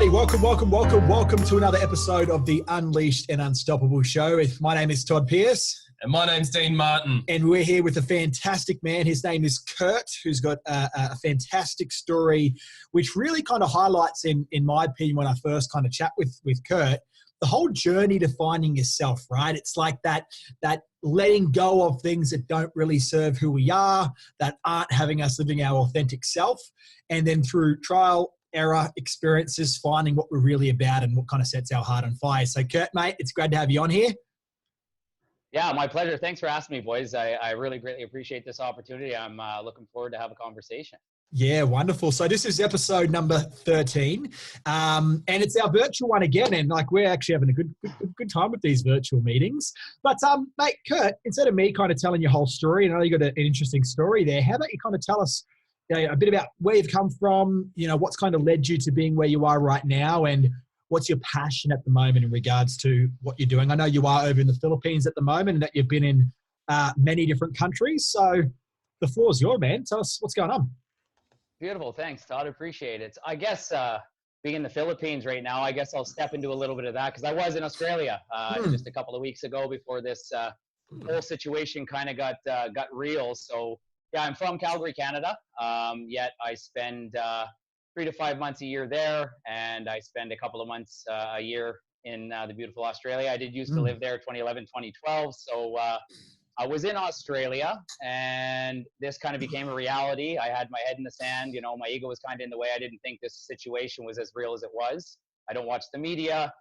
everybody. Welcome to another episode of the Unleashed and Unstoppable show. My name is Todd Pierce. And my name's Dean Martin. And we're here with a fantastic man. His name is Kurt, who's got a fantastic story, which really kind of highlights, in my opinion, when I first kind of chat with Kurt, the whole journey to finding yourself, right? It's like that letting go of things that don't really serve who we are, that aren't having us living our authentic self. And then through trial, error, experiences, finding what we're really about and what kind of sets our heart on fire. So Kurt, mate, it's great to have you on here. Yeah, my pleasure. Thanks for asking me, boys. I really greatly appreciate this opportunity. I'm looking forward to have a conversation. Yeah, wonderful. So this is episode number 13, and it's our virtual one again. And like, we're actually having a good time with these virtual meetings. But mate, Kurt, instead of me kind of telling your whole story, and I know you got an interesting story there, how about you kind of tell us a bit about where you've come from, what's kind of led you to being where you are right now, and what's your passion at the moment in regards to what you're doing? I know you are over in the Philippines at the moment and that you've been in many different countries. So the floor's yours, man. Tell us what's going on. Beautiful. Thanks, Todd. Appreciate it. I guess being in the Philippines right now, I guess I'll step into a little bit of that because I was in Australia just a couple of weeks ago before this whole situation kind of got real. So yeah, I'm from Calgary, Canada, yet I spend 3 to 5 months a year there, and I spend a couple of months a year in the beautiful Australia. I did used to live there 2011, 2012, so I was in Australia, and this kind of became a reality. I had my head in the sand, my ego was kind of in the way. I didn't think this situation was as real as it was. I don't watch the media.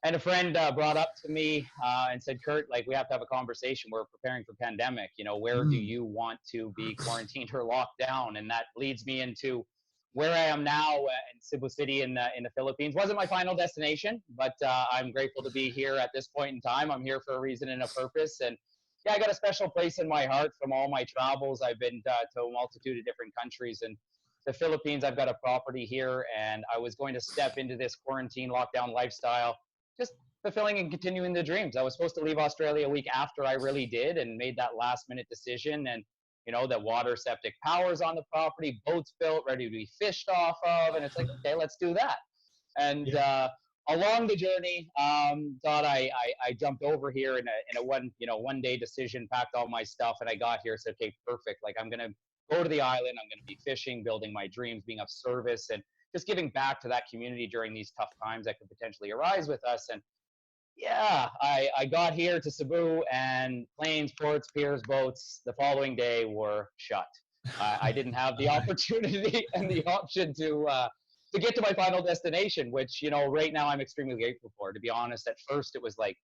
And a friend brought up to me and said, Kurt, like, we have to have a conversation. We're preparing for pandemic. Where do you want to be quarantined or locked down? And that leads me into where I am now in Cebu City in the Philippines. Wasn't my final destination, but I'm grateful to be here at this point in time. I'm here for a reason and a purpose. And yeah, I got a special place in my heart from all my travels. I've been to a multitude of different countries. And the Philippines, I've got a property here, and I was going to step into this quarantine lockdown lifestyle, just fulfilling and continuing the dreams. I was supposed to leave Australia a week after I really did and made that last minute decision. And the water septic power's on the property, boats built, ready to be fished off of. And it's like, okay, let's do that. And along the journey, thought I jumped over here in a one day decision, packed all my stuff, and I got here. Said, okay, perfect. Like, I'm going to go to the island. I'm going to be fishing, building my dreams, being of service, and just giving back to that community during these tough times that could potentially arise with us. And yeah, I got here to Cebu, and planes, ports, piers, boats the following day were shut. I didn't have the opportunity and the option to get to my final destination, which, right now I'm extremely grateful for. To be honest, at first it was like,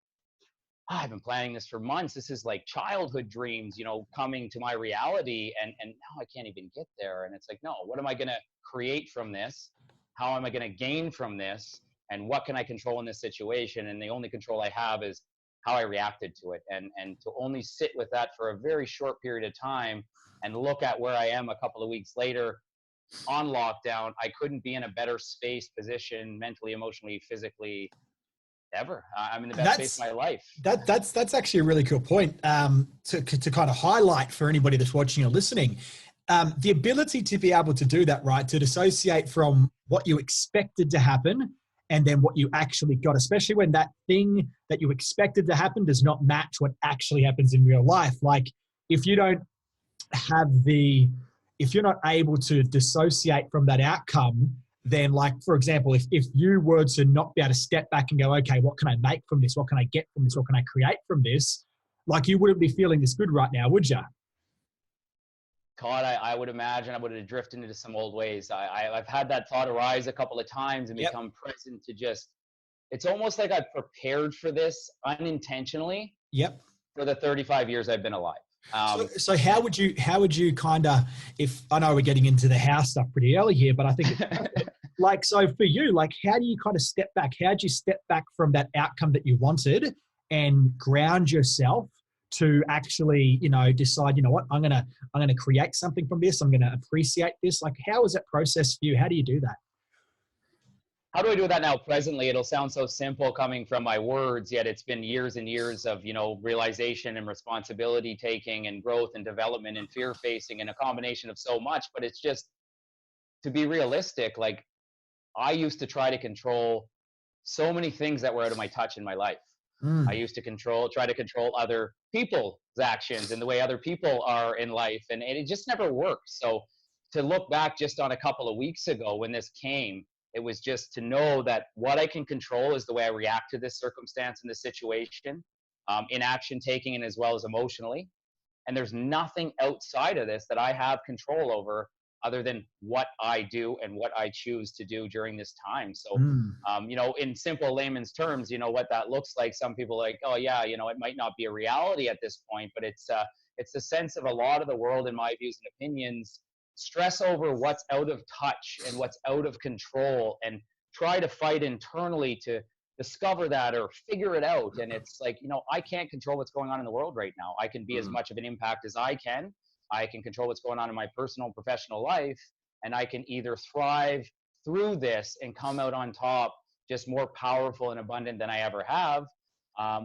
I've been planning this for months. This is like childhood dreams, coming to my reality, and now I can't even get there. And it's like, no, what am I going to create from this? How am I going to gain from this? And what can I control in this situation? And the only control I have is how I reacted to it. And to only sit with that for a very short period of time and look at where I am a couple of weeks later on lockdown, I couldn't be in a better space, position, mentally, emotionally, physically, ever. I'm in the best space of my life. That's actually a really cool point to kind of highlight for anybody that's watching or listening. The ability to be able to do that, right? To dissociate from what you expected to happen and then what you actually got, especially when that thing that you expected to happen does not match what actually happens in real life. Like, if you're not able to dissociate from that outcome, then, like, for example, if you were to not be able to step back and go, okay, what can I make from this? What can I get from this? What can I create from this? Like, you wouldn't be feeling this good right now, would you? Todd, I would imagine I would have drifted into some old ways. I've had that thought arise a couple of times and become present to just, it's almost like I've prepared for this unintentionally for the 35 years I've been alive. So how would you kind of, if I know we're getting into the house stuff pretty early here, but I think like, so for you, like, how do you kind of step back? How do you step back from that outcome that you wanted and ground yourself to actually, decide, what, I'm going to create something from this. I'm going to appreciate this. Like, how is that process for you? How do you do that? How do I do that now presently? It'll sound so simple coming from my words, yet it's been years and years of, realization and responsibility taking and growth and development and fear facing and a combination of so much. But it's just, to be realistic, like, I used to try to control so many things that were out of my touch in my life. I Mm. used to try to control other people's actions and the way other people are in life. And it just never worked. So to look back just on a couple of weeks ago when this came, it was just to know that what I can control is the way I react to this circumstance and this situation, in action taking and as well as emotionally. And there's nothing outside of this that I have control over other than what I do and what I choose to do during this time. So, Mm. in simple layman's terms, what that looks like. Some people like, oh yeah, it might not be a reality at this point, but it's the sense of a lot of the world, in my views and opinions, stress over what's out of touch and what's out of control, and try to fight internally to discover that or figure it out. And it's like, I can't control what's going on in the world right now. I can be as much of an impact as I can. I can control what's going on in my personal and professional life, and I can either thrive through this and come out on top just more powerful and abundant than I ever have,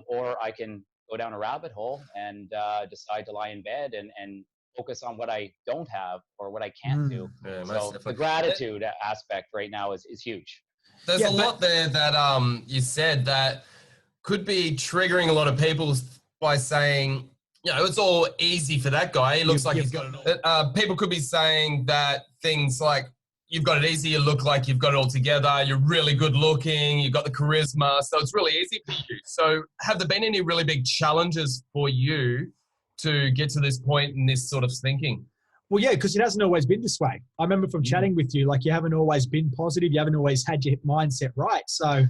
or I can go down a rabbit hole and decide to lie in bed and focus on what I don't have or what I can't do. Mm. Yeah, most So the definitely. gratitude aspect right now is huge. There's Yeah, a but lot there that you said that could be triggering a lot of people by saying, it's all easy for that guy. It looks like you've he's got it all. people could be saying that things like, you've got it easy, you look like you've got it all together, you're really good looking, you've got the charisma, so it's really easy for you. So have there been any really big challenges for you to get to this point in this sort of thinking? Well, yeah, because it hasn't always been this way. I remember from chatting with you, like you haven't always been positive. You haven't always had your mindset right. So,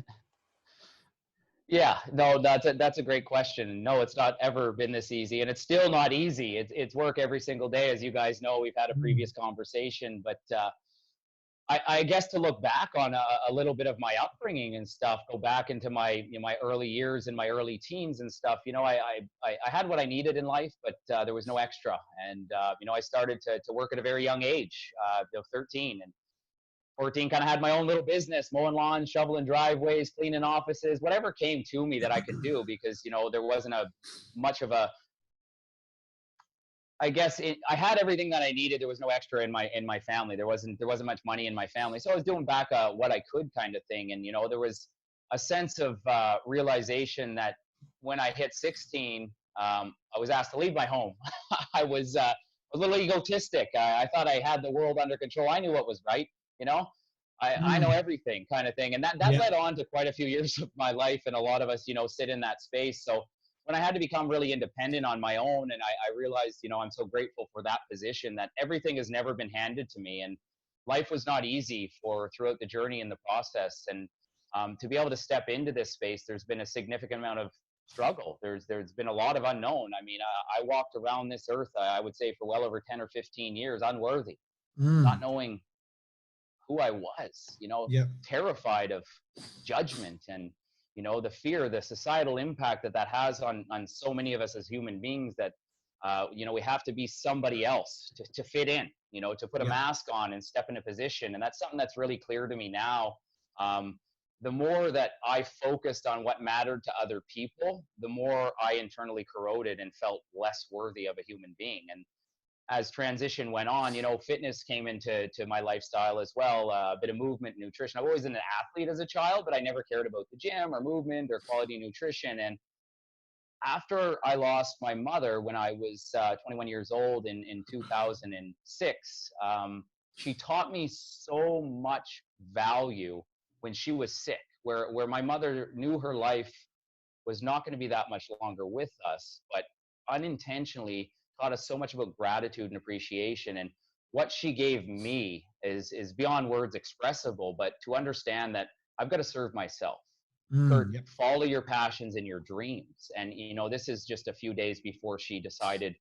Yeah, no, that's a great question. No, it's not ever been this easy, and it's still not easy. It's work every single day, as you guys know. We've had a previous conversation, but I guess to look back on a little bit of my upbringing and stuff, go back into my my early years and my early teens and stuff. I had what I needed in life, but there was no extra, and I started to work at a very young age, 13, and 14 kind of had my own little business, mowing lawns, shoveling driveways, cleaning offices, whatever came to me that I could do, because there wasn't much of a, I guess I had everything that I needed. There was no extra in my family. There wasn't much money in my family, so I was doing back what I could, kind of thing. And there was a sense of realization that when I hit 16, I was asked to leave my home. I was a little egotistic. I thought I had the world under control. I knew what was right. You know, I know everything, kind of thing. And that led on to quite a few years of my life. And a lot of us, sit in that space. So when I had to become really independent on my own, and I realized, I'm so grateful for that position, that everything has never been handed to me. And life was not easy throughout the journey and the process. And to be able to step into this space, there's been a significant amount of struggle. There's been a lot of unknown. I mean, I walked around this earth, I would say, for well over 10 or 15 years, unworthy, not knowing who I was, terrified of judgment and, the fear, the societal impact that has on so many of us as human beings, that, we have to be somebody else to fit in, to put a mask on and step in a position. And that's something that's really clear to me now. The more that I focused on what mattered to other people, the more I internally corroded and felt less worthy of a human being. And as transition went on, fitness came into my lifestyle as well, a bit of movement, nutrition. I've always been an athlete as a child, but I never cared about the gym or movement or quality nutrition. And after I lost my mother when I was 21 years old in 2006, she taught me so much value when she was sick, where my mother knew her life was not going to be that much longer with us, but unintentionally taught us so much about gratitude and appreciation. And what she gave me is beyond words expressible, but to understand that I've got to serve myself. Kurt, follow your passions and your dreams. And, this is just a few days before she decided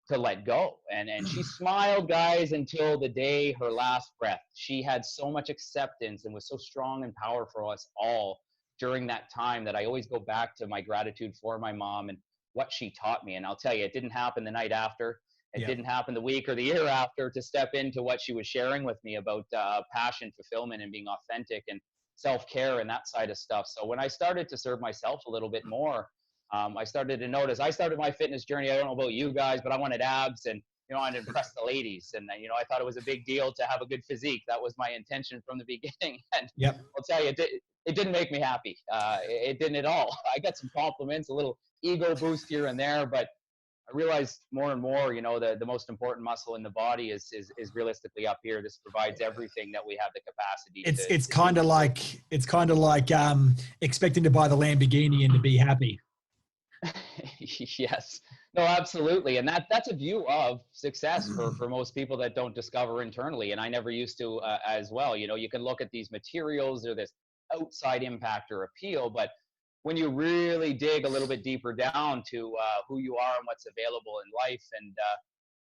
to let go. And she smiled, guys, until the day, her last breath. She had so much acceptance and was so strong and powerful for us all during that time, that I always go back to my gratitude for my mom and what she taught me. And I'll tell you, it didn't happen the night after. It didn't happen the week or the year after, to step into what she was sharing with me about passion, fulfillment, and being authentic and self-care and that side of stuff. So when I started to serve myself a little bit more, I started to notice, I started my fitness journey. I don't know about you guys, but I wanted abs, and and impress the ladies. And, I thought it was a big deal to have a good physique. That was my intention from the beginning. And Yep. I'll tell you, it didn't make me happy. It didn't at all. I got some compliments, a little ego boost here and there, but I realized more and more, the most important muscle in the body is realistically up here. This provides everything that we have the capacity to. It's kind of like expecting to buy the Lamborghini and to be happy. Yes. No, absolutely. And that's a view of success for most people that don't discover internally. And I never used to as well. You can look at these materials or this outside impact or appeal, but when you really dig a little bit deeper down to who you are and what's available in life. And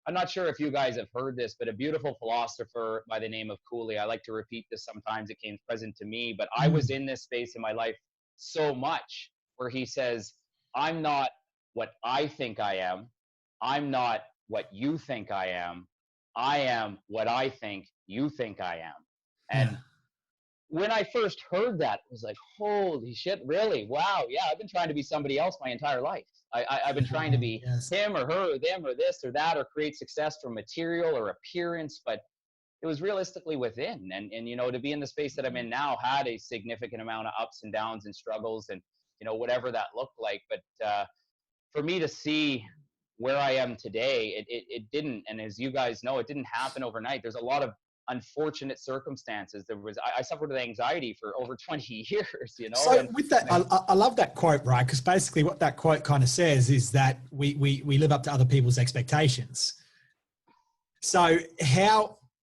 I'm not sure if you guys have heard this, but a beautiful philosopher by the name of Cooley, I like to repeat this sometimes, it came present to me, but I was in this space in my life so much where he says, I'm not what I think I am. I'm not what you think I am. I am what I think you think I am. And when I first heard that, I was like, holy shit, really? Wow. Yeah, I've been trying to be somebody else my entire life. I've been trying to be him or her or them or this or that, or create success from material or appearance, but it was realistically within. And to be in the space that I'm in now had a significant amount of ups and downs and struggles and, whatever that looked like. But for me to see where I am today, it didn't. And as you guys know, it didn't happen overnight. There's a lot of unfortunate circumstances. I suffered with anxiety for over 20 years, So with that, I love that quote, right? Because basically what that quote kind of says is that we live up to other people's expectations. So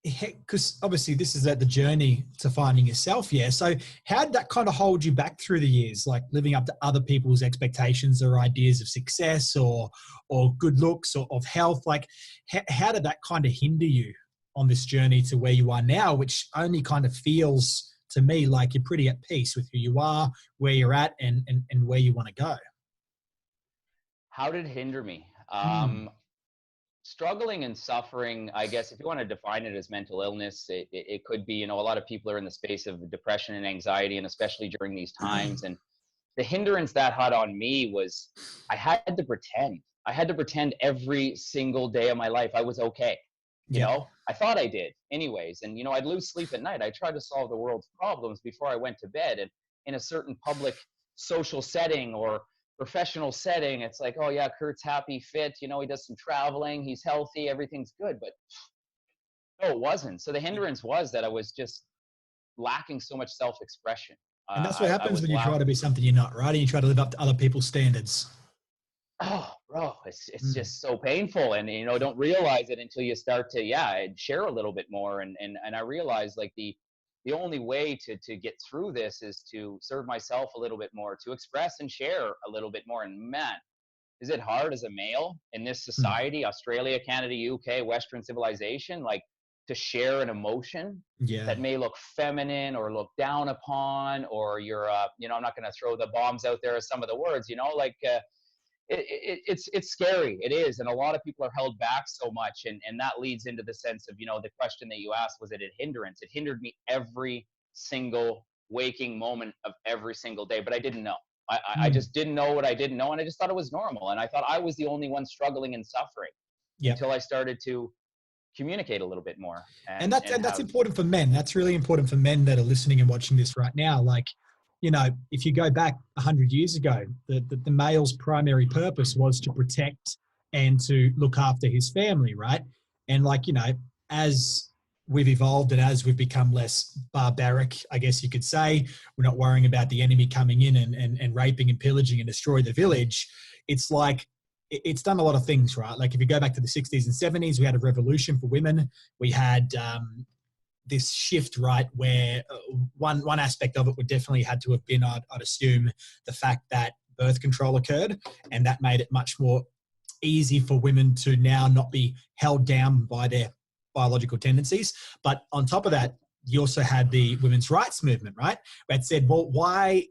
because obviously this is at the journey to finding yourself. Yeah. So how did that kind of hold you back through the years, like living up to other people's expectations or ideas of success or good looks or of health? Like how did that kind of hinder you on this journey to where you are now, which only kind of feels to me like you're pretty at peace with who you are, where you're at, and where you want to go? How did it hinder me? Struggling and suffering, I guess, if you want to define it as mental illness, it could be, a lot of people are in the space of depression and anxiety, and especially during these times. And the hindrance that had on me was I had to pretend. I had to pretend every single day of my life I was okay. I thought I did anyways. And, I'd lose sleep at night. I tried to solve the world's problems before I went to bed. And in a certain public social setting or professional setting, it's like, oh yeah, Kurt's happy, fit, he does some traveling, he's healthy, everything's good. But no, it wasn't. So the hindrance was that I was just lacking so much self-expression. And that's what happens when you try to be something you're not, right? And you try to live up to other people's standards. Oh, bro, it's just so painful. And, don't realize it until you start to, share a little bit more. And I realized like the only way to get through this is to serve myself a little bit more, to express and share a little bit more. And man, is it hard as a male in this society, Australia, Canada, UK, Western civilization, like to share an emotion that may look feminine or look down upon, or you're, I'm not going to throw the bombs out there as some of the words, it's scary. It is. And a lot of people are held back so much. And that leads into the sense of, the question that you asked, was it a hindrance? It hindered me every single waking moment of every single day, but I didn't know. I just didn't know what I didn't know. And I just thought it was normal. And I thought I was the only one struggling and suffering until I started to communicate a little bit more. And that's important for men. That's really important for men that are listening and watching this right now. Like, if you go back 100 years ago, the male's primary purpose was to protect and to look after his family, right? And like, as we've evolved and as we've become less barbaric, I guess you could say, we're not worrying about the enemy coming in and raping and pillaging and destroy the village. It's like, it's done a lot of things, right? Like if you go back to the 60s and 70s, we had a revolution for women. We had this shift, right, where one aspect of it would definitely had to have been, I'd assume, the fact that birth control occurred, and that made it much more easy for women to now not be held down by their biological tendencies. But on top of that, you also had the women's rights movement, right? That said, well, why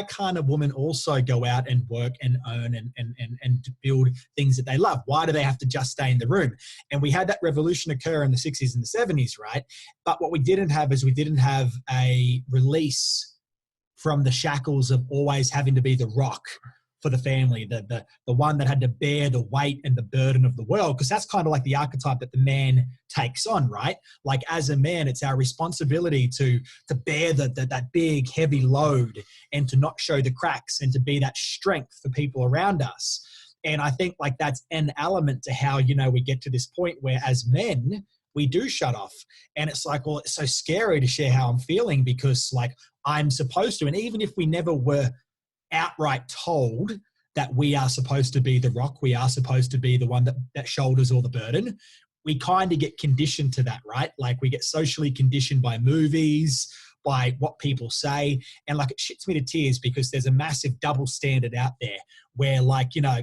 can't a woman also go out and work and earn and build things that they love? Why do they have to just stay in the room? And we had that revolution occur in the 60s and the 70s, right? But what we didn't have is we didn't have a release from the shackles of always having to be the rock for the family, the one that had to bear the weight and the burden of the world, because that's kind of like the archetype that the man takes on, right? Like as a man, it's our responsibility to bear that big, heavy load and to not show the cracks and to be that strength for people around us. And I think like that's an element to how, you know, we get to this point where as men, we do shut off. And it's like, well, it's so scary to share how I'm feeling because like I'm supposed to. And even if we never were outright told that we are supposed to be the rock, we are supposed to be the one that shoulders all the burden, we kind of get conditioned to that, right? Like we get socially conditioned by movies, by what people say. And like it shits me to tears because there's a massive double standard out there where like, you know,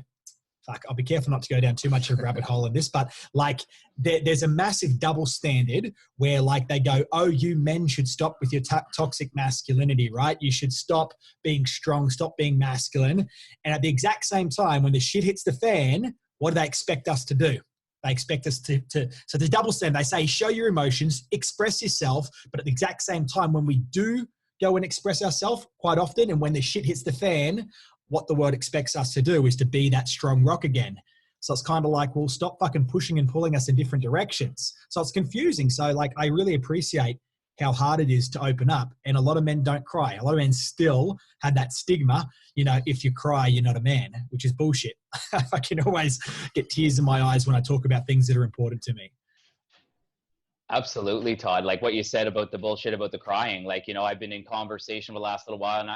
fuck, I'll be careful not to go down too much of a rabbit hole in this, but like there's a massive double standard where like they go, oh, you men should stop with your toxic masculinity, right? You should stop being strong, stop being masculine. And at the exact same time, when the shit hits the fan, what do they expect us to do? They expect us to so the double standard, they say, show your emotions, express yourself. But at the exact same time, when we do go and express ourselves quite often, and when the shit hits the fan, what the world expects us to do is to be that strong rock again. So it's kind of like, well, stop fucking pushing and pulling us in different directions. So it's confusing. So like, I really appreciate how hard it is to open up. And a lot of men don't cry. A lot of men still have that stigma, you know, if you cry, you're not a man, which is bullshit. I can always get tears in my eyes when I talk about things that are important to me. Absolutely, Todd. Like what you said about the bullshit about the crying. Like, you know, I've been in conversation for the last little while, and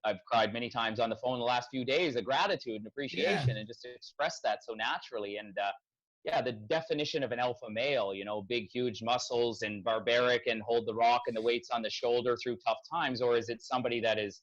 I've cried many times on the phone the last few days of gratitude and appreciation, and just to express that so naturally. And yeah, the definition of an alpha male, you know, big, huge muscles and barbaric and hold the rock and the weights on the shoulder through tough times, or is it somebody that is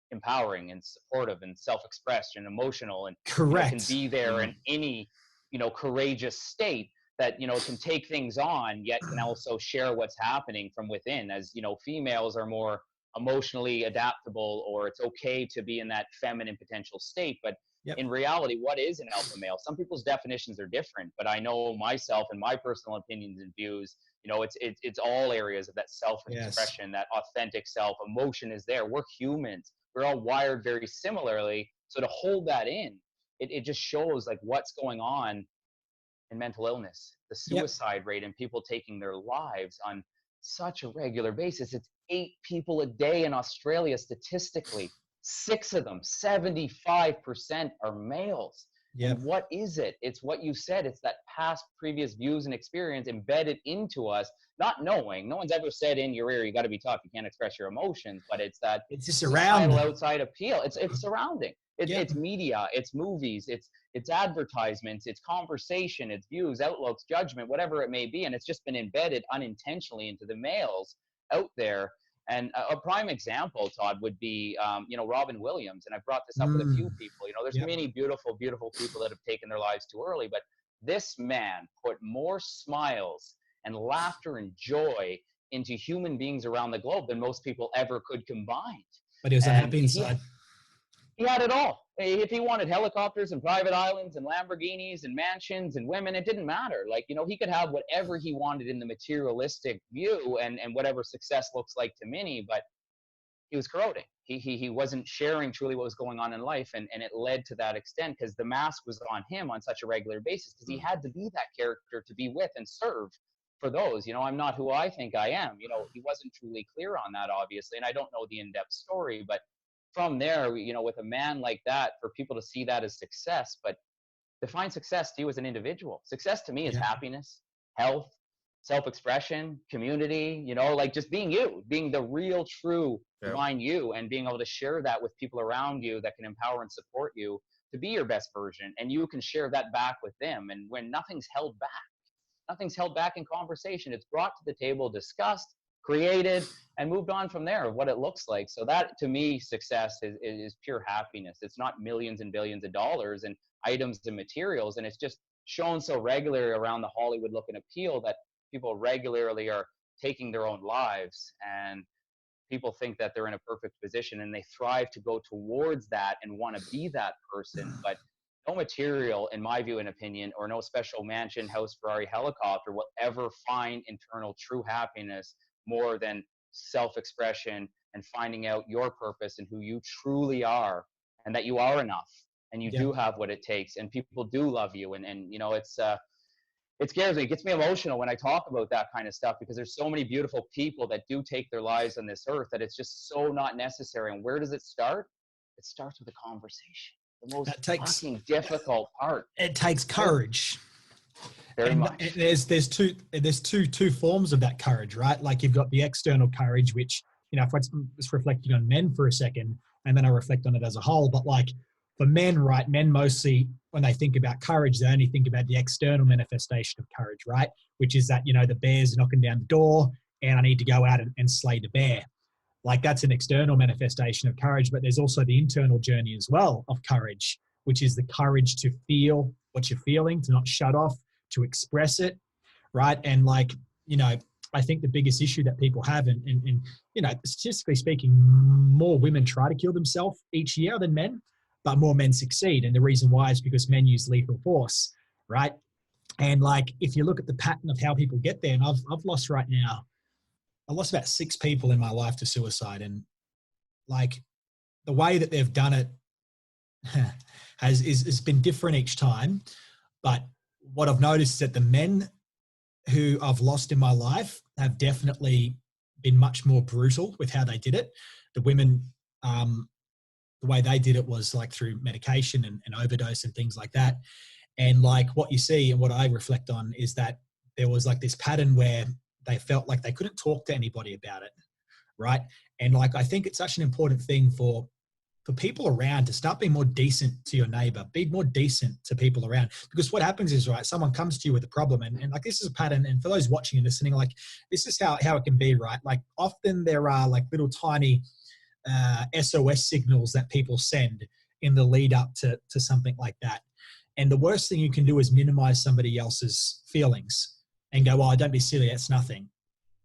empowering and supportive and self-expressed and emotional and Correct. can be there in any, you know, courageous state that, you know, can take things on, yet can also share what's happening from within. As, you know, females are more emotionally adaptable, or it's okay to be in that feminine potential state. But in reality, what is an alpha male? Some people's definitions are different, but I know myself and my personal opinions and views, you know, it's all areas of that self-expression, that authentic self. Emotion is there. We're humans. We're all wired very similarly. So to hold that in, it just shows like what's going on in mental illness, the suicide rate, and people taking their lives on such a regular basis. It's 8 people a day in Australia statistically. 6 of them, 75%, are males. And what is it? It's what you said. It's that past, previous views and experience embedded into us, not knowing. No one's ever said in your ear, you got to be tough, you can't express your emotions. But it's that it's just around outside appeal. It's surrounding. It's media, it's movies, it's advertisements, it's conversation, it's views, outlooks, judgment, whatever it may be. And it's just been embedded unintentionally into the males out there. And a prime example, Todd, would be, you know, Robin Williams. And I've brought this up with a few people. You know, there's many beautiful, beautiful people that have taken their lives too early. But this man put more smiles and laughter and joy into human beings around the globe than most people ever could combine. But he was unhappy inside. He had it all. If he wanted helicopters and private islands and Lamborghinis and mansions and women, it didn't matter. Like, you know, he could have whatever he wanted in the materialistic view and whatever success looks like to many, but he was corroding. He wasn't sharing truly what was going on in life, and it led to that extent because the mask was on him on such a regular basis because he had to be that character to be with and serve for those. You know, I'm not who I think I am. You know, he wasn't truly clear on that, obviously, and I don't know the in-depth story, but from there, you know, with a man like that, for people to see that as success, but define success to you as an individual. Success to me is happiness, health, self-expression, community, you know, like just being you, being the real, true, divine you, and being able to share that with people around you that can empower and support you to be your best version. And you can share that back with them. And when nothing's held back in conversation, it's brought to the table, discussed, created, and moved on from there of what it looks like. So that, to me, success is pure happiness. It's not millions and billions of dollars and items and materials. And it's just shown so regularly around the Hollywood look and appeal that people regularly are taking their own lives, and people think that they're in a perfect position and they thrive to go towards that and want to be that person. But no material, in my view and opinion, or no special mansion, house, Ferrari, helicopter will ever find internal true happiness more than self-expression and finding out your purpose and who you truly are, and that you are enough and you Yeah. do have what it takes, and people do love you. And it scares me. It gets me emotional when I talk about that kind of stuff, because there's so many beautiful people that do take their lives on this earth that it's just so not necessary. And where does it start? It starts with a conversation. The most That takes, fucking difficult part. it takes courage. Very And much. there's two forms of that courage, right? Like you've got the external courage, which, you know, if I'm just reflecting on men for a second, and then I reflect on it as a whole, but like for men, right, men mostly, when they think about courage, they only think about the external manifestation of courage, right? Which is that, you know, the bear's knocking down the door and I need to go out and slay the bear. Like that's an external manifestation of courage, but there's also the internal journey as well of courage, which is the courage to feel what you're feeling, to not shut off, to express it, right? And like, you know, I think the biggest issue that people have, and you know, statistically speaking, more women try to kill themselves each year than men, but more men succeed. And the reason why is because men use lethal force, right? And like, if you look at the pattern of how people get there, and I've lost right now, I lost about 6 people in my life to suicide. And like the way that they've done it has been different each time. But what I've noticed is that the men who I've lost in my life have definitely been much more brutal with how they did it. The women, the way they did it was like through medication and overdose and things like that. And like what you see and what I reflect on is that there was like this pattern where they felt like they couldn't talk to anybody about it, right? And like I think it's such an important thing for people around to start being more decent to your neighbor, be more decent to people around. Because what happens is, right, someone comes to you with a problem and like this is a pattern. And for those watching and listening, like this is how it can be, right? Like often there are like little tiny SOS signals that people send in the lead up to something like that. And the worst thing you can do is minimize somebody else's feelings and go, oh, don't be silly, that's nothing.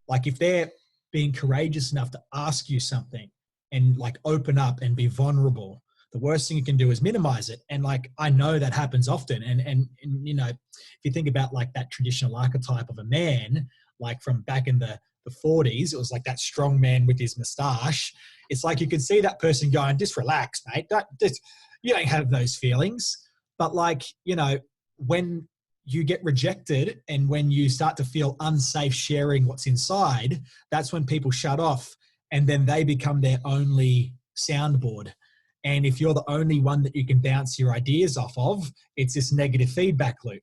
Like if they're being courageous enough to ask you something and like open up and be vulnerable, the worst thing you can do is minimize it. And like, I know that happens often. And you know, if you think about like that traditional archetype of a man, like from back in the 40s, it was like that strong man with his mustache. It's like you could see that person going, just relax, mate. You don't have those feelings. But like, you know, when you get rejected and when you start to feel unsafe sharing what's inside, that's when people shut off and then they become their only soundboard. And if you're the only one that you can bounce your ideas off of, it's this negative feedback loop.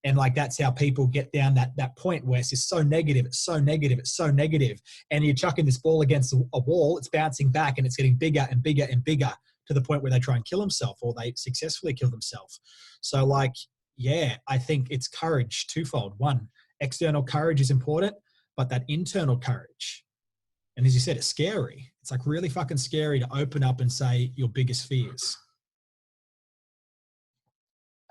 And like, that's how people get down that point where it's just so negative, it's so negative, it's so negative. And you're chucking this ball against a wall, it's bouncing back and it's getting bigger and bigger and bigger to the point where they try and kill themselves or they successfully kill themselves. So like, yeah, I think it's courage twofold. One, external courage is important, but that internal courage, and as you said, it's scary. It's like really fucking scary to open up and say your biggest fears.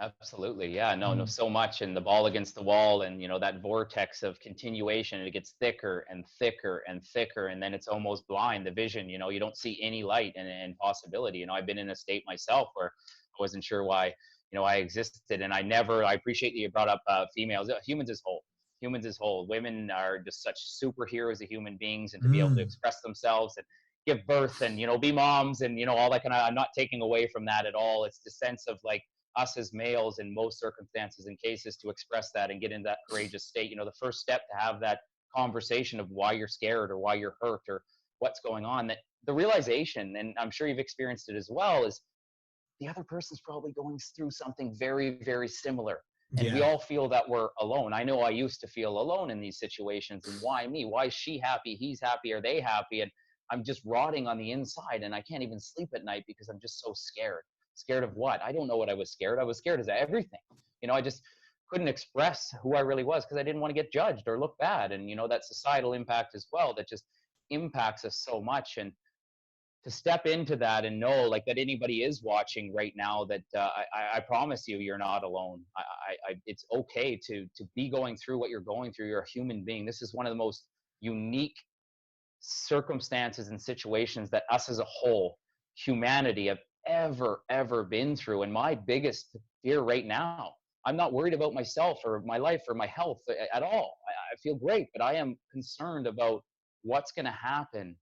Absolutely. Yeah, no, so much. And the ball against the wall and, you know, that vortex of continuation, and it gets thicker and thicker and thicker. And then it's almost blind, the vision, you know, you don't see any light and possibility. You know, I've been in a state myself where I wasn't sure why, you know, I existed. And I appreciate that you brought up females. Humans is whole. Humans is whole. Women are just such superheroes of human beings, and to be able to express themselves and give birth and, you know, be moms and, you know, all that kind of, I'm not taking away from that at all. It's the sense of like, us as males in most circumstances and cases to express that and get in that courageous state. You know, the first step to have that conversation of why you're scared or why you're hurt or what's going on, that the realization, and I'm sure you've experienced it as well, is the other person's probably going through something very, very similar. And we all feel that we're alone. I know I used to feel alone in these situations. And why me? Why is she happy? He's happy. Are they happy? And I'm just rotting on the inside and I can't even sleep at night because I'm just so scared. Scared of what? I don't know what I was scared. I was scared of everything. You know, I just couldn't express who I really was because I didn't want to get judged or look bad. And, you know, that societal impact as well, that just impacts us so much. And to step into that and know like that anybody is watching right now, that I promise you, you're not alone. It's okay to be going through what you're going through. You're a human being. This is one of the most unique circumstances and situations that us as a whole, humanity, have ever been through. And my biggest fear right now, I'm not worried about myself or my life or my health at all. I feel great, but I am concerned about what's going to happen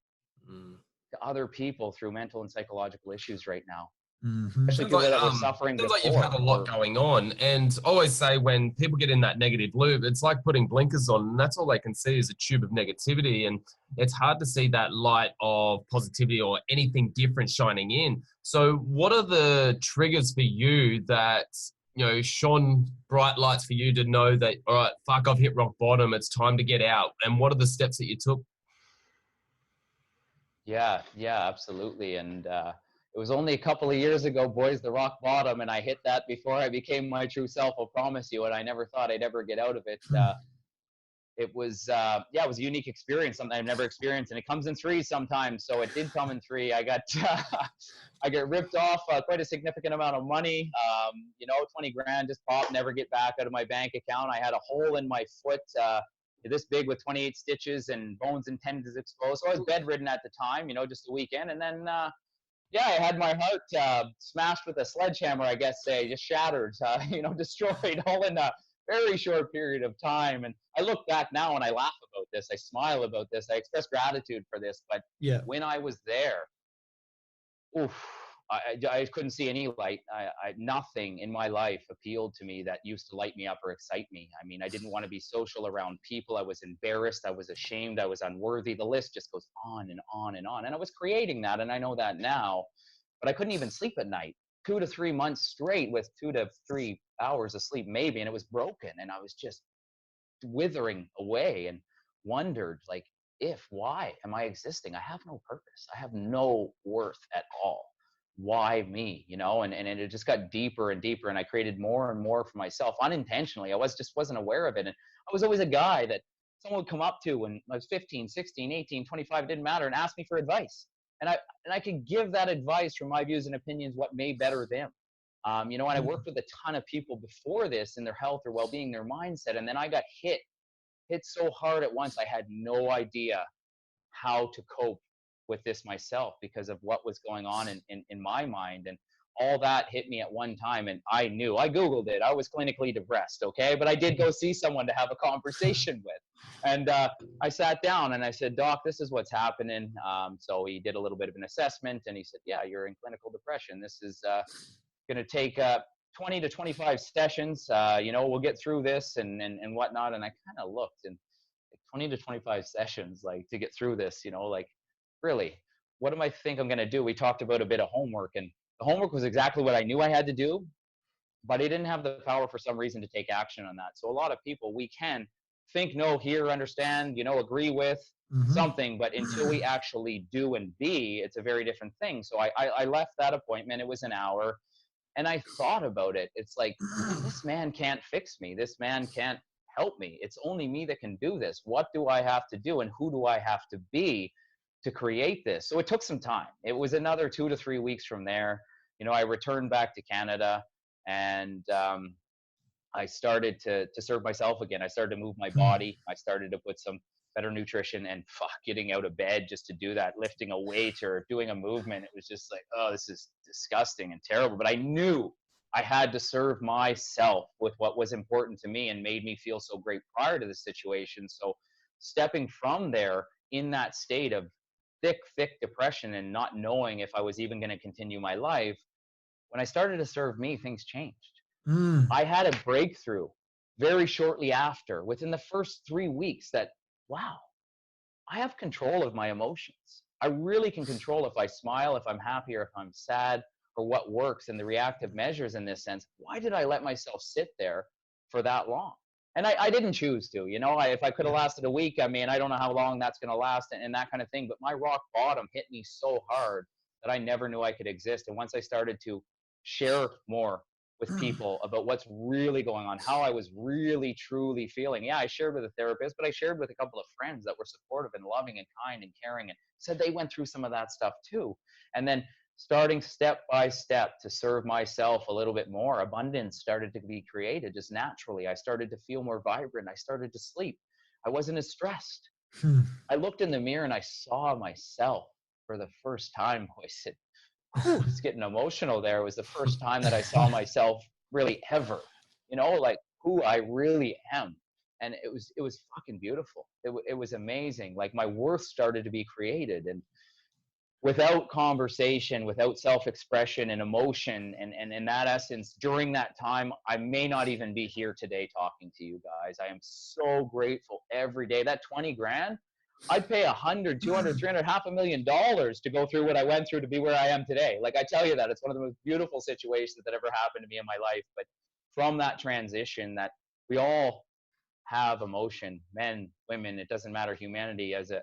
to other people through mental and psychological issues right now. Mm-hmm. especially Sounds people like that were suffering sounds like you've had before. a lot going on. And I always say when people get in that negative loop, it's like putting blinkers on, and that's all they can see is a tube of negativity. And it's hard to see that light of positivity or anything different shining in. So what are the triggers for you that, shone bright lights for you to know that, all right, fuck, I've hit rock bottom. It's time to get out. And what are the steps that you took? Yeah, yeah, absolutely. And it was only a couple of years ago, boys, the rock bottom, and I hit that before I became my true self, I'll promise you. And I never thought I'd ever get out of it. It was, yeah, it was a unique experience, something I've never experienced, and it comes in threes sometimes. So it did come in three. I got, I get ripped off quite a significant amount of money. 20 grand just popped, never get back out of my bank account. I had a hole in my foot. This big with 28 stitches and bones and tendons exposed. So I was bedridden at the time, just a weekend. And then, yeah, I had my heart smashed with a sledgehammer, I guess, just shattered, destroyed all in a very short period of time. And I look back now and I laugh about this. I smile about this. I express gratitude for this. But Yeah. when I was there, oof, I couldn't see any light. Nothing in my life appealed to me that used to light me up or excite me. I mean, I didn't want to be social around people. I was embarrassed. I was ashamed. I was unworthy. The list just goes on and on and on. And I was creating that, and I know that now. But I couldn't even sleep at night. 2 to 3 months straight with 2 to 3 hours of sleep, maybe, and it was broken. And I was just withering away and wondered, like, why am I existing? I have no purpose. I have no worth at all. Why me? And it just got deeper and deeper, and I created more and more for myself unintentionally. Just wasn't aware of it. And I was always a guy that someone would come up to when I was 15, 16, 18, 25, it didn't matter, and ask me for advice. And I could give that advice from my views and opinions, what may better them. And I worked with a ton of people before this in their health, their well-being, their mindset. And then I got hit so hard at once. I had no idea how to cope with this myself because of what was going on in my mind. And all that hit me at one time. And I Googled it. I was clinically depressed. Okay. But I did go see someone to have a conversation with. And I sat down and I said, Doc, this is what's happening. So he did a little bit of an assessment and he said, yeah, you're in clinical depression. This is going to take 20 to 25 sessions. We'll get through this and whatnot. And I kind of looked, and 20 to 25 sessions, like, to get through this, like, really, what do I think I'm going to do? We talked about a bit of homework, and the homework was exactly what I knew I had to do, but I didn't have the power for some reason to take action on that. So a lot of people, we can think, know, hear, understand, agree with something, but until we actually do and be, it's a very different thing. So I left that appointment. It was an hour. And I thought about it. It's like, this man can't fix me. This man can't help me. It's only me that can do this. What do I have to do, and who do I have to be to create this? So it took some time. It was another 2 to 3 weeks from there. I returned back to Canada, and I started to serve myself again. I started to move my body. I started to put some better nutrition, and getting out of bed just to do that, lifting a weight or doing a movement. It was just like, oh, this is disgusting and terrible. But I knew I had to serve myself with what was important to me and made me feel so great prior to the situation. So stepping from there in that state of thick depression and not knowing if I was even going to continue my life, when I started to serve me, things changed. I had a breakthrough very shortly after, within the first 3 weeks, that, wow, I have control of my emotions. I really can control if I smile, if I'm happy, or if I'm sad, or what works, and the reactive measures in this sense. Why did I let myself sit there for that long? And I didn't choose to, if I could have lasted a week, I mean, I don't know how long that's going to last and that kind of thing. But my rock bottom hit me so hard that I never knew I could exist. And once I started to share more with people about what's really going on, how I was really, truly feeling. Yeah, I shared with a therapist, but I shared with a couple of friends that were supportive and loving and kind and caring, and said they went through some of that stuff too. And then starting step by step to serve myself a little bit more, abundance started to be created just naturally. I started to feel more vibrant. I started to sleep. I wasn't as stressed. I looked in the mirror and I saw myself for the first time. I said, it's getting emotional there. It was the first time that I saw myself really ever, like who I really am. And it was fucking beautiful. It was amazing. Like, my worth started to be created. And without conversation, without self-expression and emotion, and in that essence, during that time, I may not even be here today talking to you guys. I am so grateful every day. That 20 grand, I'd pay 100, 200, 300, $500,000 to go through what I went through to be where I am today. Like, I tell you that it's one of the most beautiful situations that ever happened to me in my life. But from that transition, that we all have emotion, men, women, it doesn't matter, humanity as a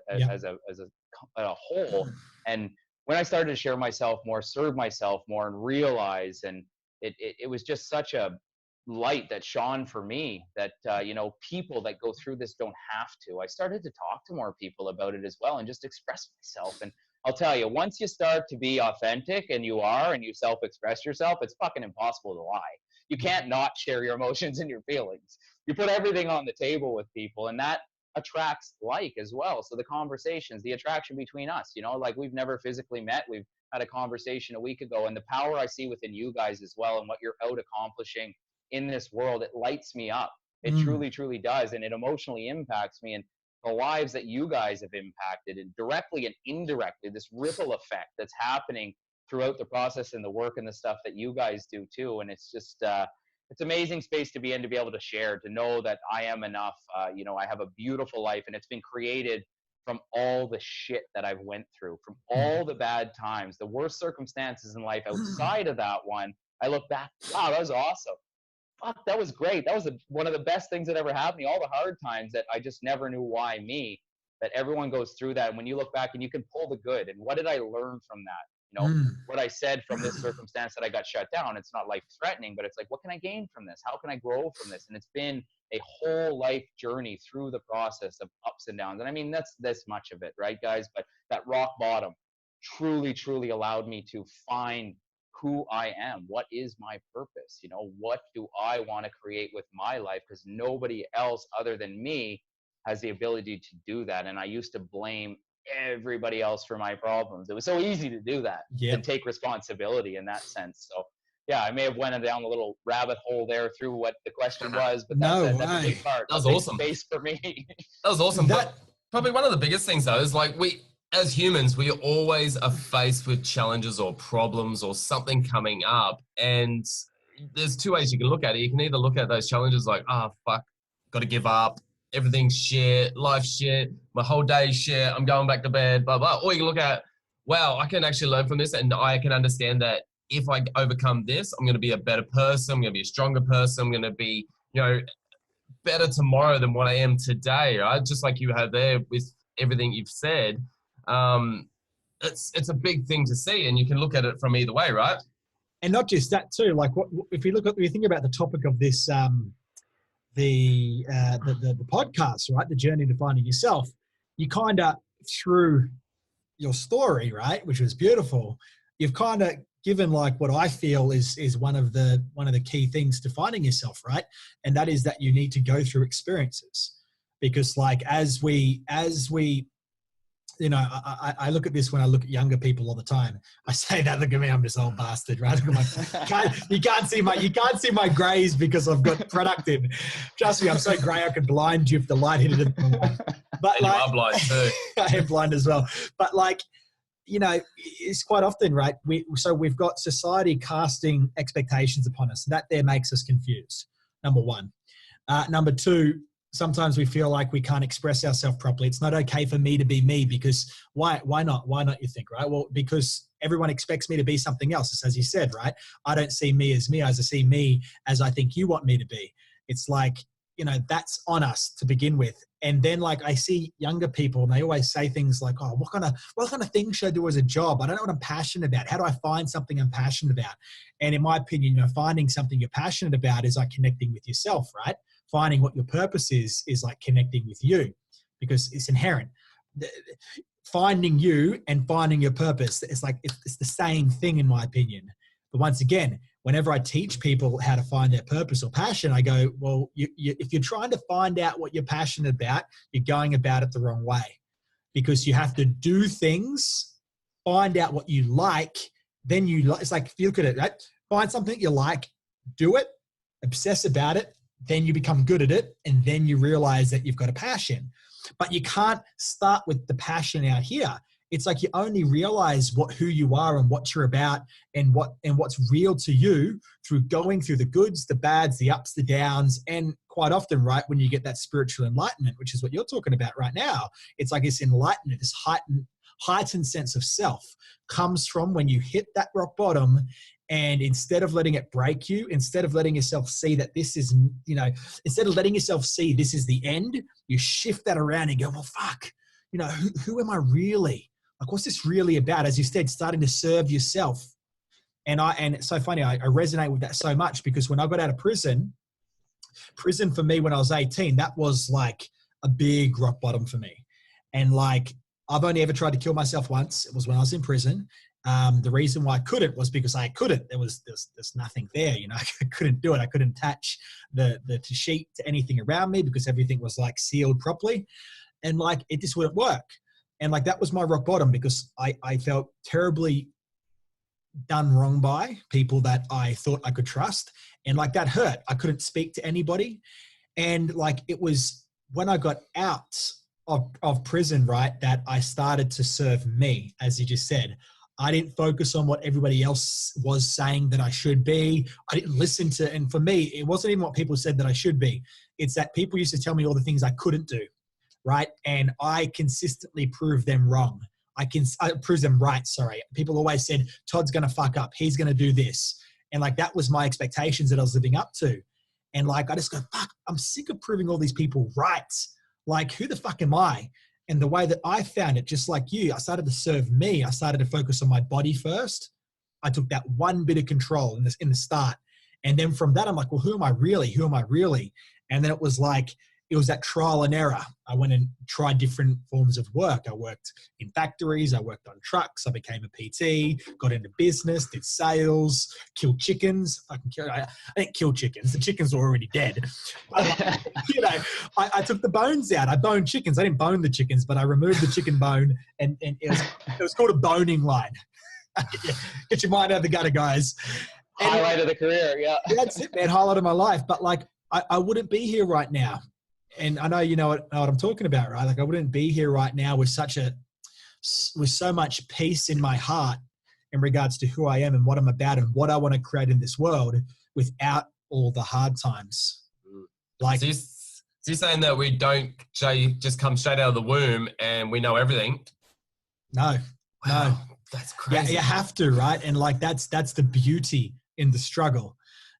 whole. And when I started to share myself more, serve myself more, and realize, and it was just such a light that shone for me that people that go through this don't have to. I started to talk to more people about it as well and just express myself. And I'll tell you, once you start to be authentic, and you self-express yourself, it's fucking impossible to lie. You can't not share your emotions and your feelings. You put everything on the table with people, and that attracts like as well. So the conversations, the attraction between us, like, we've never physically met. We've had a conversation a week ago, and the power I see within you guys as well, and what you're out accomplishing in this world, it lights me up. It truly, truly does. And it emotionally impacts me, and the lives that you guys have impacted, and directly and indirectly, this ripple effect that's happening throughout the process and the work and the stuff that you guys do too. And it's just, it's amazing space to be in, to be able to share, to know that I am enough. I have a beautiful life, and it's been created from all the shit that I've went through, from all the bad times, the worst circumstances in life. Outside of that one, I look back, wow, that was awesome. Fuck, that was great. That was one of the best things that ever happened to me. All the hard times that I just never knew why me, that everyone goes through that. And when you look back and you can pull the good, and what did I learn from that? What I said from this circumstance that I got shut down, it's not life threatening, but it's like, what can I gain from this? How can I grow from this? And it's been a whole life journey through the process of ups and downs. And I mean, that's this much of it, right, guys? But that rock bottom truly, truly allowed me to find who I am. What is my purpose? What do I want to create with my life? Because nobody else other than me has the ability to do that. And I used to blame everybody else for my problems. It was so easy to do that, and take responsibility in that sense. So yeah, I may have went down a little rabbit hole there through what the question was, but that's a big part. That was awesome. Space for me. That was awesome. But probably one of the biggest things though is, like, we as humans, we always are faced with challenges or problems or something coming up, and there's two ways you can look at it. You can either look at those challenges like, fuck, got to give up, everything's shit, life's shit, my whole day's shit, I'm going back to bed, blah, blah. Or you can look at, wow, I can actually learn from this, and I can understand that if I overcome this, I'm going to be a better person, I'm going to be a stronger person, I'm going to be, better tomorrow than what I am today, right? Just like you have there with everything you've said. It's a big thing to see, and you can look at it from either way, right? And not just that too, like, if you think about the topic of this, the podcast, right? The journey to finding yourself, you kind of, through your story, right, which was beautiful, you've kind of given, like, what I feel is one of the key things to finding yourself, right? And that is that you need to go through experiences, because, like, as we I look at this when I look at younger people all the time. I say that, look at me, I'm this old bastard, right? Look at you can't see my grays because I've got product in. Trust me, I'm so grey I could blind you if the light hit it. But you are blind too. I am blind as well. But, like, it's quite often, right? We've got society casting expectations upon us. That there makes us confused. Number one. Number two, sometimes we feel like we can't express ourselves properly. It's not okay for me to be me, because why not? Why not, you think, right? Well, because everyone expects me to be something else. It's as you said, right? I don't see me as me. I see me as I think you want me to be. It's like, that's on us to begin with. And then, like, I see younger people, and they always say things like, oh, what kind of thing should I do as a job? I don't know what I'm passionate about. How do I find something I'm passionate about? And in my opinion, finding something you're passionate about is like connecting with yourself, right? Finding what your purpose is like connecting with you, because it's inherent. Finding you and finding your purpose, it's like, it's the same thing in my opinion. But once again, whenever I teach people how to find their purpose or passion, I go, well, if you're trying to find out what you're passionate about, you're going about it the wrong way, because you have to do things, find out what you like, then it's like, if you look at it, right? Find something you like, do it, obsess about it, then you become good at it, and then you realize that you've got a passion. But you can't start with the passion out here. it's like you only realize who you are and what you're about and what's real to you through going through the goods, the bads, the ups, the downs, and quite often, right, when you get that spiritual enlightenment, which is what you're talking about right now, it's like this enlightenment, this heightened sense of self comes from when you hit that rock bottom. And instead of letting it break you, instead of letting yourself see that this is, instead of letting yourself see this is the end, you shift that around and go, well, fuck, who am I really? Like, what's this really about? As you said, starting to serve yourself. And it's so funny, I resonate with that so much, because when I got out of prison for me when I was 18, that was like a big rock bottom for me. And like, I've only ever tried to kill myself once. It was when I was in prison. The reason why I couldn't was because I couldn't. There's nothing there, I couldn't do it. I couldn't attach the sheet to anything around me because everything was like sealed properly. And like, it just wouldn't work. And like, that was my rock bottom, because I felt terribly done wrong by people that I thought I could trust. And like, that hurt. I couldn't speak to anybody. And like, it was when I got out of prison, right, that I started to serve me, as you just said. I didn't focus on what everybody else was saying that I should be. I didn't listen to, and for me, it wasn't even what people said that I should be. It's that people used to tell me all the things I couldn't do, right? And I consistently proved them wrong. I proved them right, sorry. People always said, Todd's going to fuck up. He's going to do this. And like, that was my expectations that I was living up to. And like, I just go, fuck, I'm sick of proving all these people right. Like, who the fuck am I? And the way that I found it, just like you, I started to serve me. I started to focus on my body first. I took that one bit of control in the start. And then from that, I'm like, well, who am I really? Who am I really? And then it was that trial and error. I went and tried different forms of work. I worked in factories. I worked on trucks. I became a PT, got into business, did sales, killed chickens. I didn't kill chickens. The chickens were already dead. I took the bones out. I boned chickens. I didn't bone the chickens, but I removed the chicken bone, and it was called a boning line. Get your mind out of the gutter, guys. Highlight of the career, yeah. That's it, man. Highlight of my life. But like, I wouldn't be here right now. And I know you know what I'm talking about, right? Like, I wouldn't be here right now with so much peace in my heart in regards to who I am and what I'm about and what I want to create in this world without all the hard times. Like, so you're saying that we don't just come straight out of the womb and we know everything? No. That's crazy. Yeah, you have to, right? And like, that's the beauty in the struggle.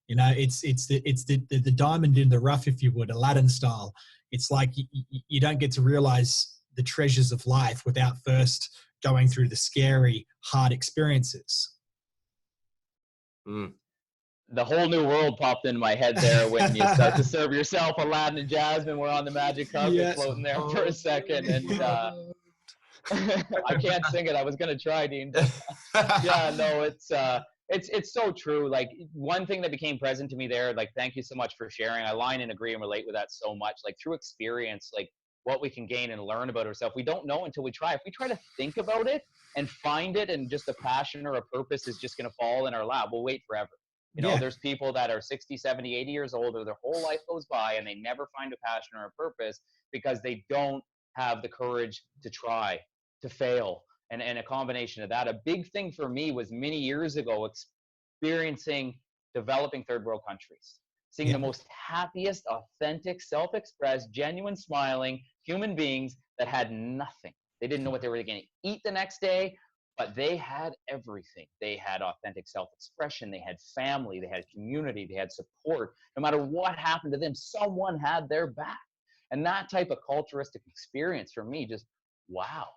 It's the diamond in the rough, if you would, Aladdin style. It's like you don't get to realize the treasures of life without first going through the scary, hard experiences. The whole new world popped in my head there when you start to serve yourself. Aladdin and Jasmine were on the magic carpet floating there for a second. And I can't sing it. I was going to try, Dean. But yeah, no, it's so true. Like, one thing that became present to me there, like, thank you so much for sharing. I line and agree and relate with that so much. Like, through experience, like, what we can gain and learn about ourselves, we don't know until we try. If we try to think about it and find it, and just a passion or a purpose is just going to fall in our lap, we'll wait forever. There's people that are 60, 70, 80 years old, or their whole life goes by and they never find a passion or a purpose because they don't have the courage to try, to fail. And a combination of that. A big thing for me was many years ago experiencing developing third world countries, seeing the most happiest, authentic, self-expressed, genuine, smiling human beings that had nothing. They didn't know what they were going to eat the next day, but they had everything. They had authentic self-expression. They had family. They had community. They had support. No matter what happened to them, someone had their back. And that type of culturistic experience for me, just wow.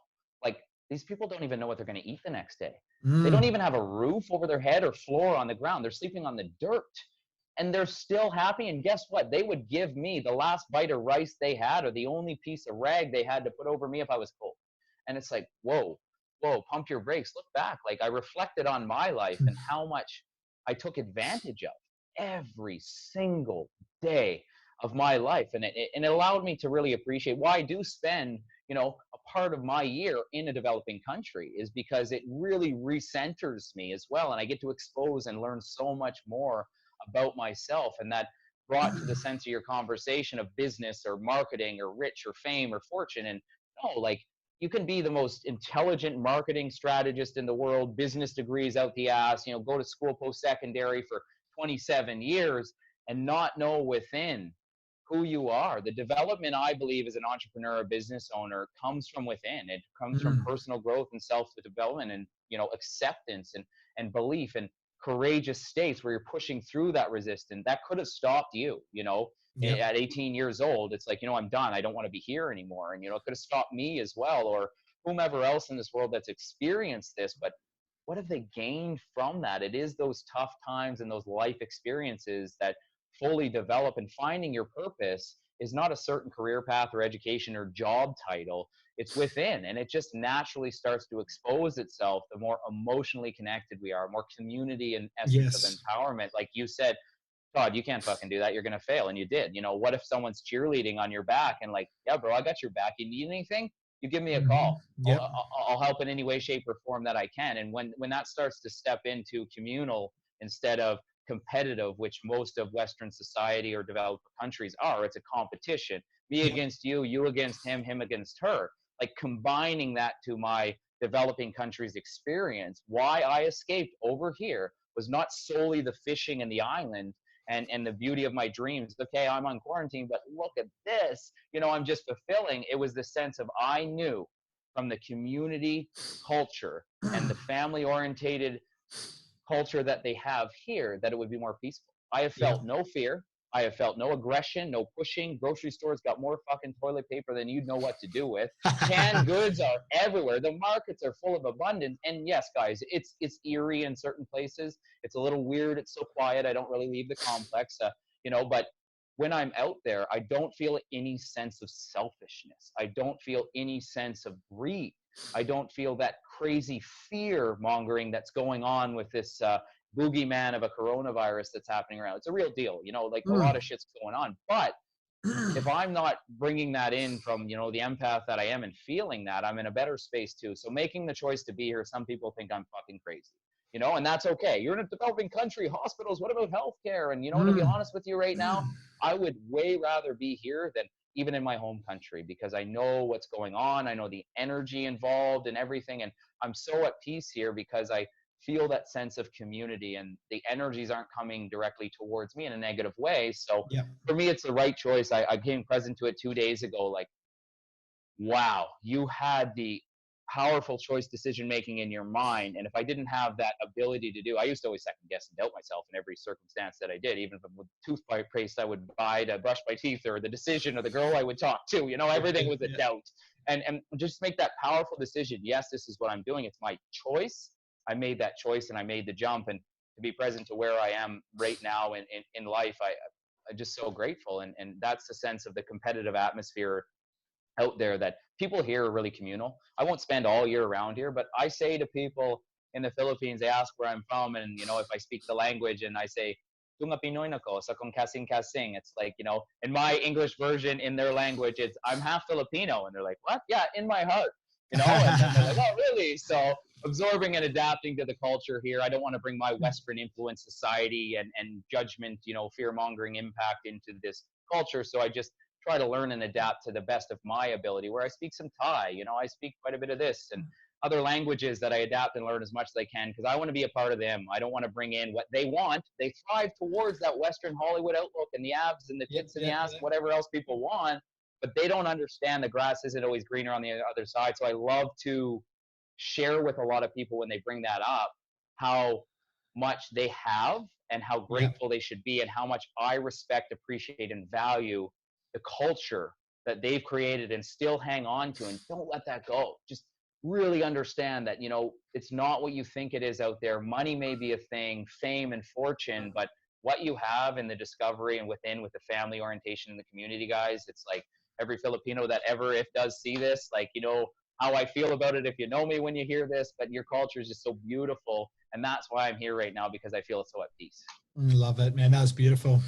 Like, these people don't even know what they're going to eat the next day. They don't even have a roof over their head or floor on the ground. They're sleeping on the dirt, and they're still happy. And guess what? They would give me the last bite of rice they had, or the only piece of rag they had to put over me if I was cold. And it's like, whoa, pump your brakes, look back. Like, I reflected on my life and how much I took advantage of every single day of my life. And it allowed me to really appreciate why I do spend, a part of my year in a developing country, is because it really recenters me as well. And I get to expose and learn so much more about myself. And that brought to the sense of your conversation of business or marketing or rich or fame or fortune. And no, like, you can be the most intelligent marketing strategist in the world, business degrees out the ass, you know, go to school post-secondary for 27 years and not know within who you are. The development, I believe, as an entrepreneur, a business owner, comes from within. It comes from personal growth and self-development and, you know, acceptance and belief and courageous states where you're pushing through that resistance. That could have stopped you, you know, at 18 years old. It's like, you know, I'm done. I don't want to be here anymore. And, you know, it could have stopped me as well, or whomever else in this world that's experienced this. But what have they gained from that? It is those tough times and those life experiences that fully develop, and finding your purpose is not a certain career path or education or job title. It's within, and it just naturally starts to expose itself the more emotionally connected we are, more community and essence of empowerment. Like you said, God, you can't fucking do that. You're going to fail. And you did. You know, what if someone's cheerleading on your back and like, yeah, bro, I got your back. You need anything? You give me a call. I'll help in any way, shape, or form that I can. And when that starts to step into communal instead of competitive, which most of Western society or developed countries are, it's a competition. Me against you, you against him, him against her. Like combining that to my developing countries experience, why I escaped over here was not solely the fishing and the island and the beauty of my dreams. Okay, I'm on quarantine, but look at this. You know, I'm just fulfilling. It was the sense of, I knew from the community culture and the family orientated culture that they have here that it would be more peaceful. I have felt no fear. I have felt no aggression, no pushing. Grocery stores got more fucking toilet paper than you'd know what to do with. Canned goods are everywhere. The markets are full of abundance. And yes, guys, it's eerie in certain places. It's a little weird. It's so quiet. I don't really leave the complex, you know, but when I'm out there, I don't feel any sense of selfishness. I don't feel any sense of greed. I don't feel that crazy fear mongering that's going on with this boogeyman of a coronavirus that's happening around. It's a real deal, you know, like a lot of shit's going on. But if I'm not bringing that in from, you know, the empath that I am and feeling that, I'm in a better space too. So making the choice to be here, some people think I'm fucking crazy, you know, and that's okay. You're in a developing country, hospitals, what about healthcare? And, you know, to be honest with you right now, I would way rather be here than even in my home country, because I know what's going on. I know the energy involved and everything. And I'm so at peace here because I feel that sense of community and the energies aren't coming directly towards me in a negative way. So for me, it's the right choice. I came present to it 2 days ago. Like, wow, you had the powerful choice decision making in your mind. And if I didn't have that ability to do, I used to always second guess and doubt myself in every circumstance that I did, even with toothpaste I would buy to brush my teeth, or the decision, or the girl I would talk to, you know, everything was a doubt. And just make that powerful decision. Yes, this is what I'm doing. It's my choice. I made that choice and I made the jump, and to be present to where I am right now in life, I'm just so grateful. And that's the sense of the competitive atmosphere out there that people here are really communal. I won't spend all year around here, but I say to people in the Philippines, they ask where I'm from, and, you know, if I speak the language and I say, Tunga Pinoy na ko, sa kong kasing-kasing. It's like, you know, in my English version, in their language, it's, I'm half Filipino. And they're like, what? Yeah, in my heart, you know? And then they're like, oh, really? So absorbing and adapting to the culture here. I don't want to bring my Western influence society and judgment, you know, fear-mongering impact into this culture. So I just try to learn and adapt to the best of my ability, where I speak some Thai, you know, I speak quite a bit of this and other languages that I adapt and learn as much as I can, because I want to be a part of them. I don't want to bring in what they want. They thrive towards that Western Hollywood outlook and the abs and the tits and the ass, whatever else people want, but they don't understand the grass isn't always greener on the other side. So I love to share with a lot of people when they bring that up, how much they have and how grateful they should be, and how much I respect, appreciate, and value the culture that they've created and still hang on to, and don't let that go. Just really understand that, you know, it's not what you think it is out there. Money may be a thing, fame and fortune, but what you have in the discovery and within, with the family orientation and the community, guys, it's like every Filipino that ever, if does see this, like, you know how I feel about it if you know me when you hear this, but your culture is just so beautiful. And that's why I'm here right now, because I feel so at peace. Love it, man. That was beautiful.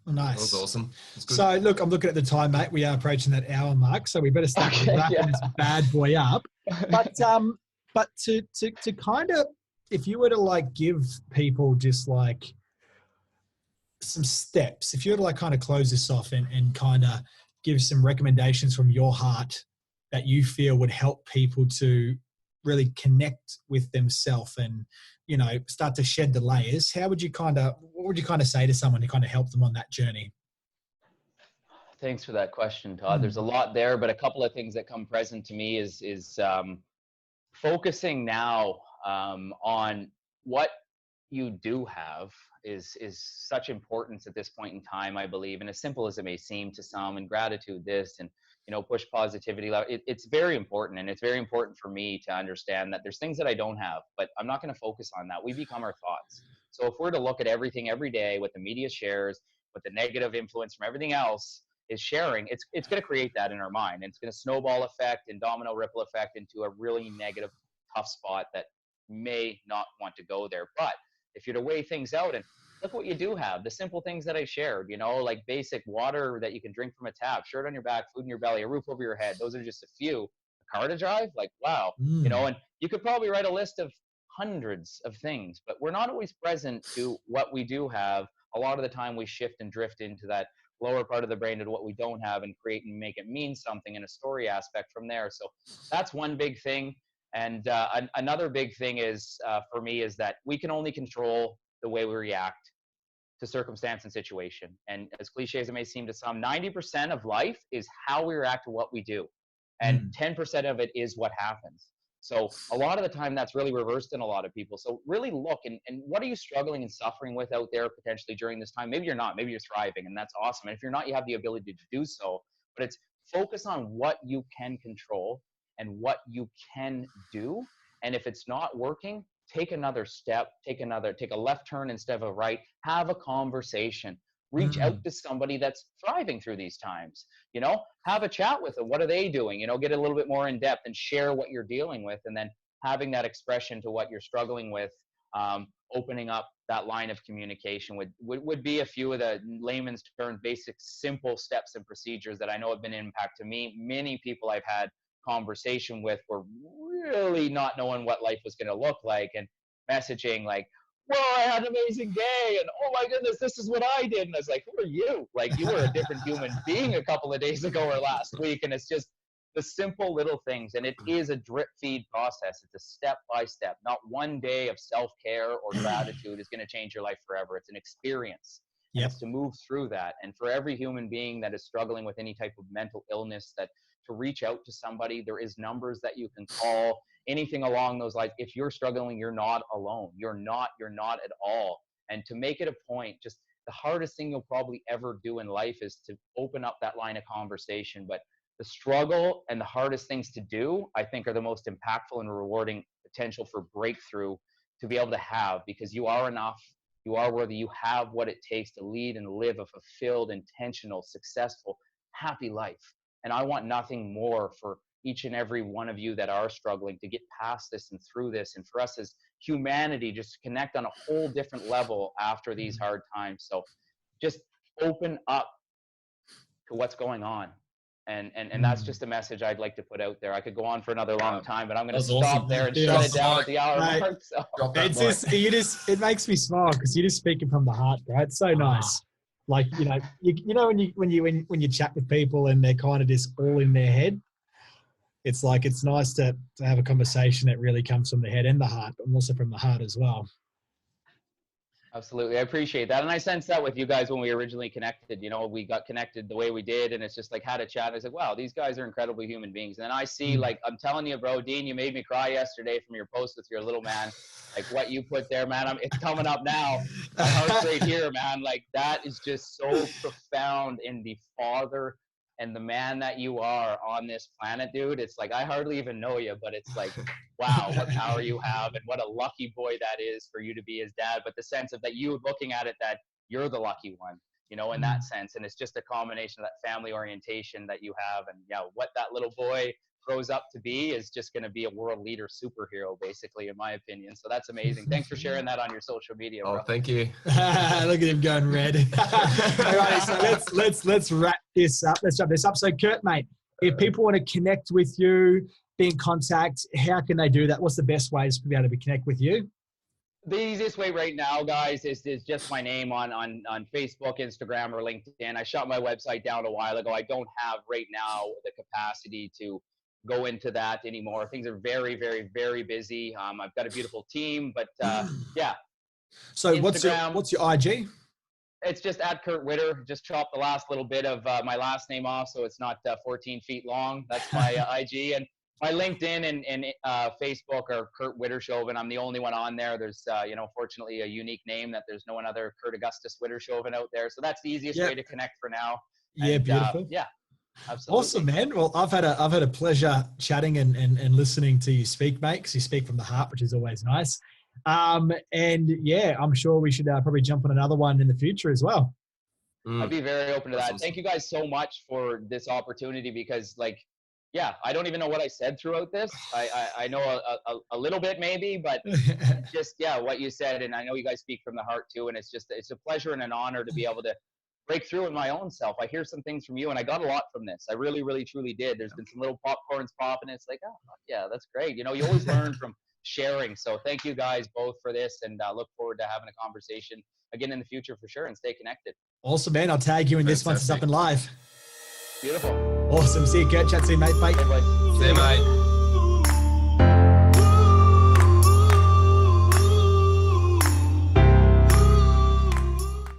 Well, nice. That was awesome. So look, I'm looking at the time, mate. We are approaching that hour mark, so we better start wrapping this bad boy up. But to kind of, if you were to like give people just like some steps, if you were to like kind of close this off and kind of give some recommendations from your heart that you feel would help people to really connect with themselves and, you know, start to shed the layers? What would you kind of say to someone to kind of help them on that journey? Thanks for that question, Todd. There's a lot there, but a couple of things that come present to me is focusing now on what you do have is such importance at this point in time, I believe. And as simple as it may seem to some, and gratitude this, and push positivity. It's very important, and it's very important for me to understand that there's things that I don't have, but I'm not going to focus on that. We become our thoughts. So if we're to look at everything every day, what the media shares, what the negative influence from everything else is sharing, it's going to create that in our mind, and it's going to snowball effect and domino ripple effect into a really negative, tough spot that may not want to go there. But if you're to weigh things out and look what you do have, the simple things that I shared, like basic water that you can drink from a tap, shirt on your back, food in your belly, a roof over your head. Those are just a few. A car to drive, like, wow. And you could probably write a list of hundreds of things, but we're not always present to what we do have. A lot of the time we shift and drift into that lower part of the brain to what we don't have and create and make it mean something in a story aspect from there. So that's one big thing. And another big thing is, for me, is that we can only control the way we react to circumstance and situation. And as cliche as it may seem to some, 90% of life is how we react to what we do. And 10% of it is what happens. So a lot of the time that's really reversed in a lot of people. So really look, and what are you struggling and suffering with out there potentially during this time? Maybe you're not, maybe you're thriving, and that's awesome. And if you're not, you have the ability to do so, but it's focus on what you can control and what you can do. And if it's not working, take another step, take a left turn instead of a right, have a conversation, reach out to somebody that's thriving through these times, have a chat with them. What are they doing? Get a little bit more in depth and share what you're dealing with, and then having that expression to what you're struggling with, opening up that line of communication would be a few of the layman's terms, basic, simple steps and procedures that I know have been an impact to me. Many people I've had conversation with were really not knowing what life was going to look like, and messaging like, well, I had an amazing day, and oh my goodness, this is what I did. And I was like, who are you? Like, you were a different human being a couple of days ago or last week. And it's just the simple little things. And it is a drip feed process. It's a step by step. Not one day of self-care or gratitude is going to change your life forever. It's an experience. Yep. And it's to move through that. And for every human being that is struggling with any type of mental illness, that to reach out to somebody, there is numbers that you can call, anything along those lines. If you're struggling, you're not alone. You're not at all. And to make it a point, just the hardest thing you'll probably ever do in life is to open up that line of conversation. But the struggle and the hardest things to do, I think, are the most impactful and rewarding potential for breakthrough to be able to have, because you are enough. You are worthy. You have what it takes to lead and live a fulfilled, intentional, successful, happy life. And I want nothing more for each and every one of you that are struggling to get past this and through this, and for us as humanity just to connect on a whole different level after these hard times. So just open up to what's going on. And that's just a message I'd like to put out there. I could go on for another long time, but I'm going to stop there and shut it down at the hour mark. So. It makes me smile because you're just speaking from the heart, bro. It's so nice. Like, when you chat with people and they're kind of just all in their head, it's like, it's nice to have a conversation that really comes from the head and the heart, but also from the heart as well. Absolutely. I appreciate that. And I sensed that with you guys when we originally connected. We got connected the way we did, and it's just like had a chat. And I was like, wow, these guys are incredible human beings. And then I see, like, I'm telling you, bro, Dean, you made me cry yesterday from your post with your little man. Like what you put there, man, it's coming up now. My heart's right here, man. Like, that is just so profound in the father and the man that you are on this planet, dude. It's like, I hardly even know you, but it's like, wow, what power you have, and what a lucky boy that is for you to be his dad. But the sense of that, you looking at it, that you're the lucky one, in that sense. And it's just a combination of that family orientation that you have. And yeah, what that little boy grows up to be is just going to be a world leader superhero, basically, in my opinion. So that's amazing. Thanks for sharing that on your social media, bro. Oh, thank you. Look at him going red. All right, so let's wrap this up. Let's wrap this up. So Kurt, mate, if people want to connect with you, be in contact, how can they do that? What's the best ways to be able to connect with you? The easiest way right now, guys, is just my name on Facebook, Instagram, or LinkedIn. I shut my website down a while ago. I don't have right now the capacity to go into that anymore. Things are very, very, very busy. I've got a beautiful team, but yeah. So Instagram, what's your IG? It's just at Kurt Widder. Just chop the last little bit of my last name off, so it's not 14 feet long. That's my IG. And my LinkedIn and Facebook are Kurt Widdershoven. I'm the only one on there. There's, fortunately a unique name that there's no one other Kurt Augustus Widdershoven out there. So that's the easiest way to connect for now. Yeah, and, beautiful. Yeah, absolutely. Awesome, man. Well, I've had a pleasure chatting and listening to you speak, mate, because you speak from the heart, which is always nice. And yeah, I'm sure we should probably jump on another one in the future as well. I'd be very open to that. Awesome. Thank you guys so much for this opportunity, because I don't even know what I said throughout this. I know a little bit maybe, but just, what you said. And I know you guys speak from the heart too. And it's a pleasure and an honor to be able to break through in my own self. I hear some things from you, and I got a lot from this. I really, really, truly did. There's been some little popcorns popping. It's like, oh yeah, that's great. You always learn from sharing. So thank you guys both for this, and look forward to having a conversation again in the future for sure, and stay connected. Awesome, man. I'll tag you in this once it's up and live. Beautiful. Awesome. See you, Kurt. Chat soon, mate. Bye. Hey, See you, mate.